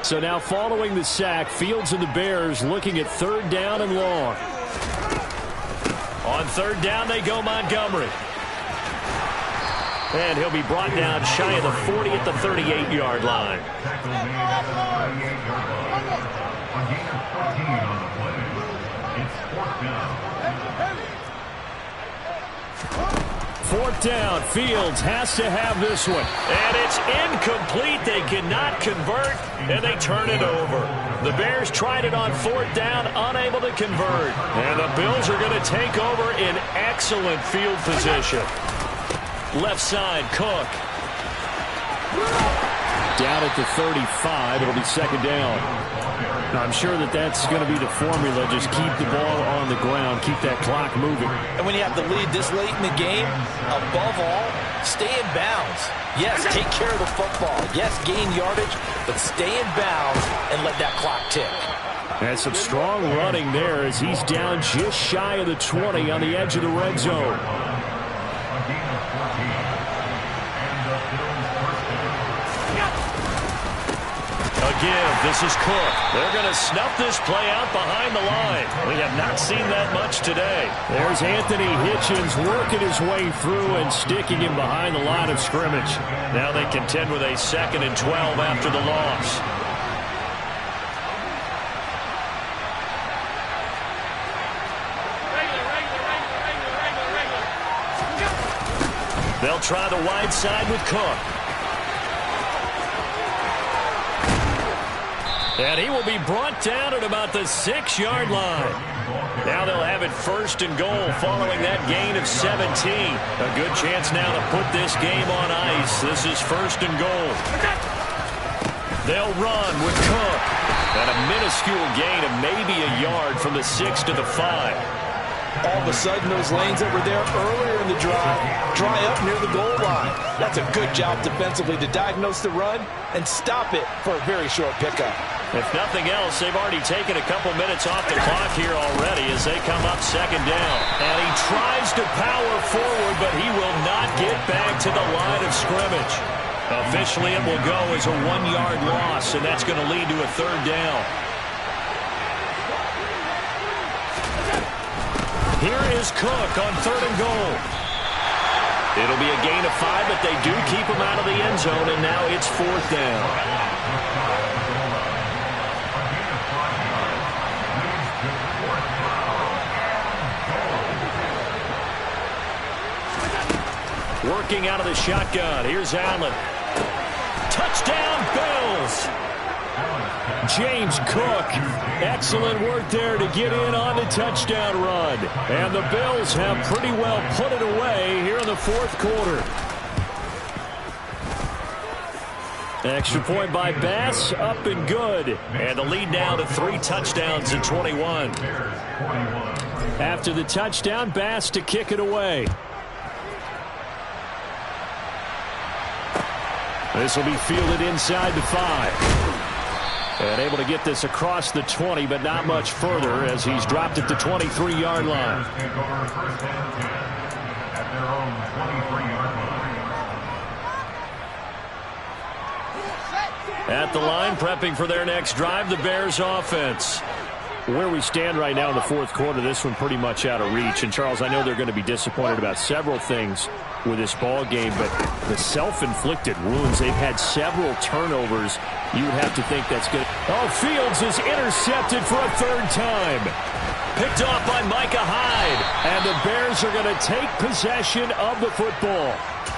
So now following the sack, Fields and the Bears looking at 3rd down and long. On 3rd down, they go Montgomery. And he'll be brought down shy of the 40 at the 38-yard line. Tackle made at the 38-yard line. A gain of 14 on the play. It's fourth down. Fourth down. Fields has to have this one. And it's incomplete. They cannot convert, and they turn it over. The Bears tried it on fourth down, unable to convert. And the Bills are going to take over in excellent field position. Left side, Cook. Down at the 35. It'll be second down. Now, I'm sure that's going to be the formula. Just keep the ball on the ground. Keep that clock moving. And when you have the lead this late in the game, above all, stay in bounds. Yes, take care of the football. Yes, gain yardage, but stay in bounds and let that clock tick. And some strong running there as he's down just shy of the 20 on the edge of the red zone. Again, this is Cook. They're going to snuff this play out behind the line. We have not seen that much today. There's Anthony Hitchens working his way through and sticking him behind the line of scrimmage. Now they contend with a 2nd and 12 after the loss. They'll try the wide side with Cook. And he will be brought down at about the 6-yard line. Now they'll have it 1st and goal following that gain of 17. A good chance now to put this game on ice. This is 1st and goal. They'll run with Cook. And a minuscule gain of maybe a yard from the 6 to the 5. All of a sudden, those lanes that were there earlier in the drive dry up near the goal line. That's a good job defensively to diagnose the run and stop it for a very short pickup. If nothing else, they've already taken a couple minutes off the clock here already as they come up 2nd down. And he tries to power forward, but he will not get back to the line of scrimmage. Officially, it will go as a 1-yard loss, and that's going to lead to a 3rd down. Here is Cook on 3rd and goal. It'll be a gain of 5, but they do keep him out of the end zone, and now it's 4th down. Working out of the shotgun. Here's Allen. Touchdown, Bills. James Cook. Excellent work there to get in on the touchdown run. And the Bills have pretty well put it away here in the 4th quarter. Extra point by Bass, up and good. And the lead now to 3 touchdowns in 21. After the touchdown, Bass to kick it away. This will be fielded inside the 5. And able to get this across the 20, but not much further as he's dropped at the 23-yard line. At the line, prepping for their next drive, the Bears offense. Where we stand right now in the 4th quarter, this one pretty much out of reach. And, Charles, I know they're going to be disappointed about several things with this ball game, but the self-inflicted wounds, they've had several turnovers. You would have to think that's good. Oh, Fields is intercepted for a 3rd time. Picked off by Micah Hyde. And the Bears are going to take possession of the football.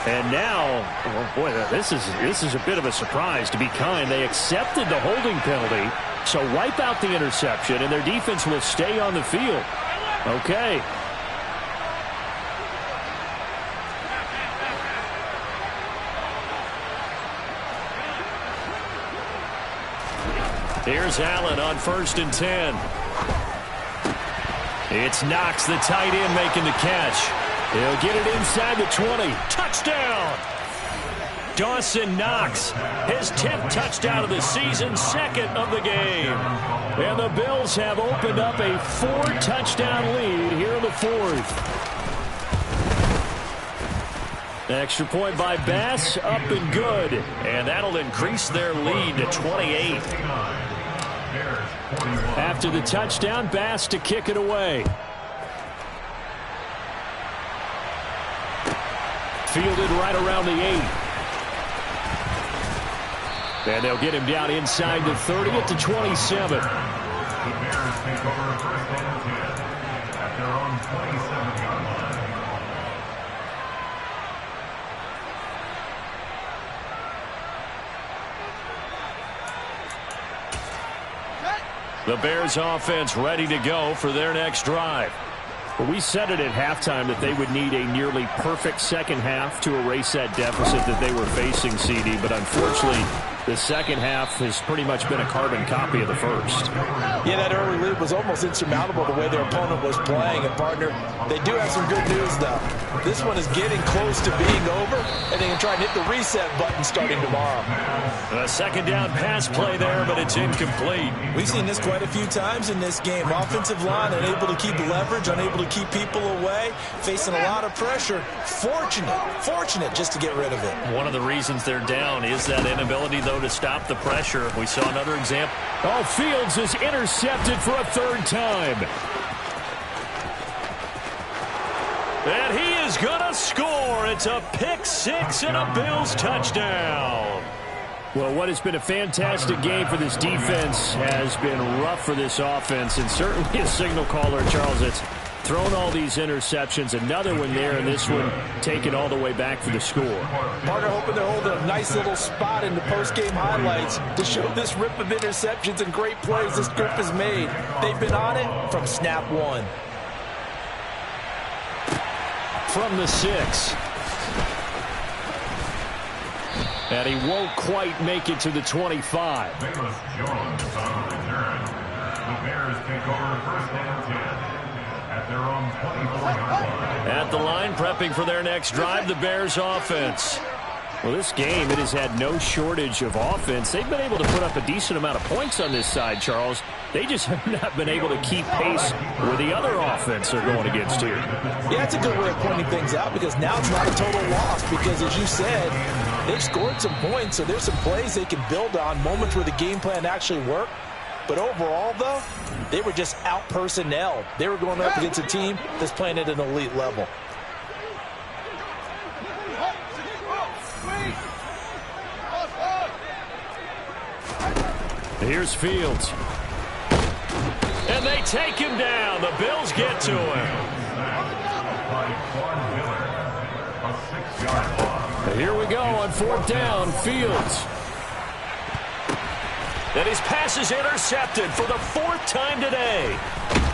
And now, oh boy, this is a bit of a surprise, to be kind. They accepted the holding penalty, so wipe out the interception, and their defense will stay on the field. Okay. Here's Allen on 1st and 10. It's Knox, the tight end, making the catch. He'll get it inside the 20. Touchdown! Dawson Knox, his 10th touchdown of the season, 2nd of the game. And the Bills have opened up a 4-touchdown lead here in the 4th. Extra point by Bass, up and good. And that'll increase their lead to 28. After the touchdown, Bass to kick it away. fielded right around the 8. And they'll get him down inside the 30 at the 27. The Bears take over first and 10 at their own 27-yard line. The Bears offense ready to go for their next drive. Well, we said it at halftime that they would need a nearly perfect second half to erase that deficit that they were facing, CD, but unfortunately the second half has pretty much been a carbon copy of the first. Yeah, that early lead was almost insurmountable the way their opponent was playing. And, partner, they do have some good news, though. This one is getting close to being over, and they can try and hit the reset button starting tomorrow. A second down pass play there, but it's incomplete. We've seen this quite a few times in this game. Offensive line unable to keep leverage, unable to keep people away, facing a lot of pressure. Fortunate just to get rid of it. One of the reasons they're down is that inability, though, to stop the pressure. We saw another example. Oh, Fields is intercepted for a third time. And he is going to score. It's a pick six and a Bills touchdown. Well, what has been a fantastic game for this defense has been rough for this offense, and certainly a signal caller, Charles, that's thrown all these interceptions. Another one there, and this one taken all the way back for the score. Partner hoping they're holding a nice little spot in the post-game highlights to show this rip of interceptions and great plays this group has made. They've been on it from snap one. From the 6. And he won't quite make it to the 25. Bayless Jones on the return. The Bears take over first and 10 at their own 24-yard line. At the line, prepping for their next drive, the Bears offense. Well, this game, it has had no shortage of offense. They've been able to put up a decent amount of points on this side, Charles. They just have not been able to keep pace with the other offense they're going against here. Yeah, that's a good way of pointing things out, because now it's not a total loss, because as you said, they've scored some points, so there's some plays they can build on, moments where the game plan actually worked. But overall, though, they were just out-personnel. They were going up against a team that's playing at an elite level. Here's Fields. And they take him down. The Bills get to him. Here we go on fourth down. Fields. And his pass is intercepted for the fourth time today.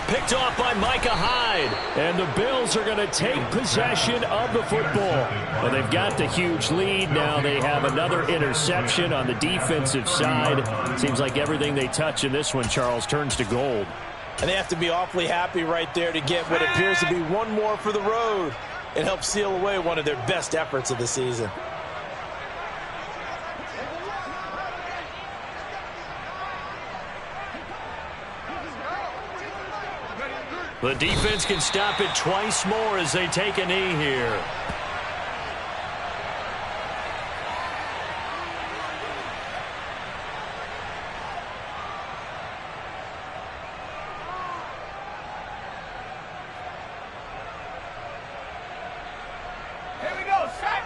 Picked off by Micah Hyde. And the Bills are going to take possession of the football. Well, they've got the huge lead. Now they have another interception on the defensive side. Seems like everything they touch in this one, Charles, turns to gold. And they have to be awfully happy right there to get what appears to be one more for the road. It helps seal away one of their best efforts of the season. The defense can stop it twice more as they take a knee here. Here we go, set!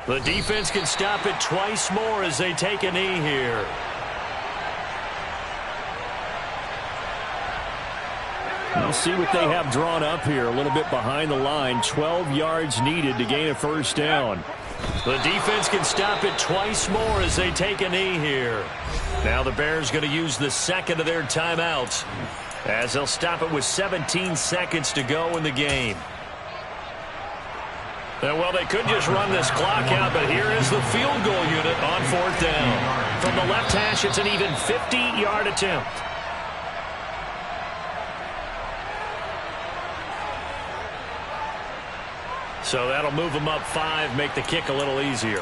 The defense can stop it twice more as they take a knee here. We'll see what they have drawn up here. A little bit behind the line. 12 yards needed to gain a first down. The defense can stop it twice more as they take a knee here. Now the Bears going to use the second of their timeouts as they'll stop it with 17 seconds to go in the game. Well, they could just run this clock out, but here is the field goal unit on fourth down. From the left hash, it's an even 50-yard attempt. So that'll move them up 5, make the kick a little easier.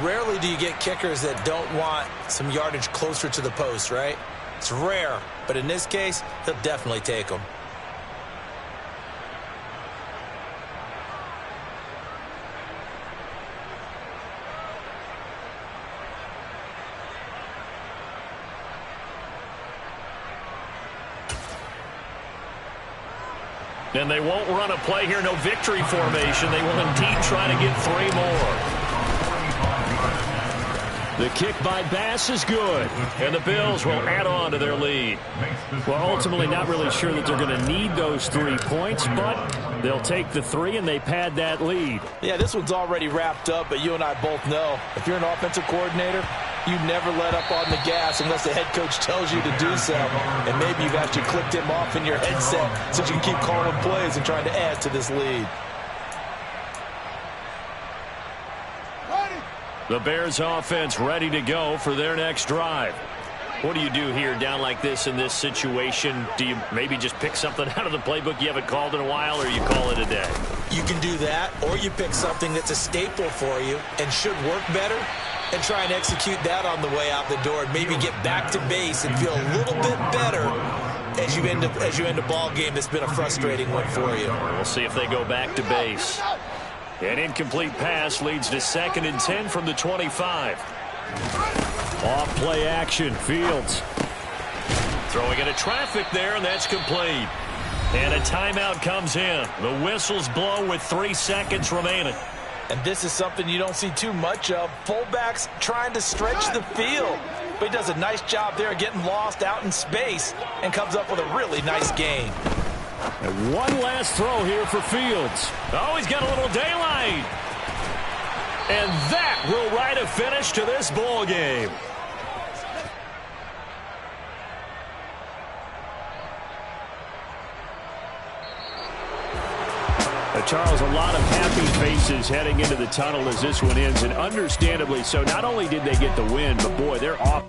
Rarely do you get kickers that don't want some yardage closer to the post, right? It's rare, but in this case, he'll definitely take them. And they won't run a play here, no victory formation. They will indeed try to get 3 more. The kick by Bass is good, and the Bills will add on to their lead. Well, ultimately not really sure that they're going to need those 3 points, but they'll take the 3 and they pad that lead. Yeah, this one's already wrapped up, but you and I both know if you're an offensive coordinator, you never let up on the gas unless the head coach tells you to do so. And maybe you've actually clicked him off in your headset so you can keep calling plays and trying to add to this lead. The Bears offense ready to go for their next drive. What do you do here down like this in this situation? Do you maybe just pick something out of the playbook you haven't called in a while, or you call it a day? You can do that, or you pick something that's a staple for you and should work better and try and execute that on the way out the door and maybe get back to base and feel a little bit better as you end a ball game that's been a frustrating one for you. We'll see if they go back to base. An incomplete pass leads to 2nd and 10 from the 25. Off play action, Fields. Throwing into traffic there, and that's complete. And a timeout comes in. The whistle's blown with 3 seconds remaining. And this is something you don't see too much of. Fullbacks trying to stretch the field. But he does a nice job there getting lost out in space and comes up with a really nice gain. And one last throw here for Fields. Oh, he's got a little daylight. And that will write a finish to this ball game. Charles, a lot of happy faces heading into the tunnel as this one ends, and understandably so. Not only did they get the win, but boy, they're off.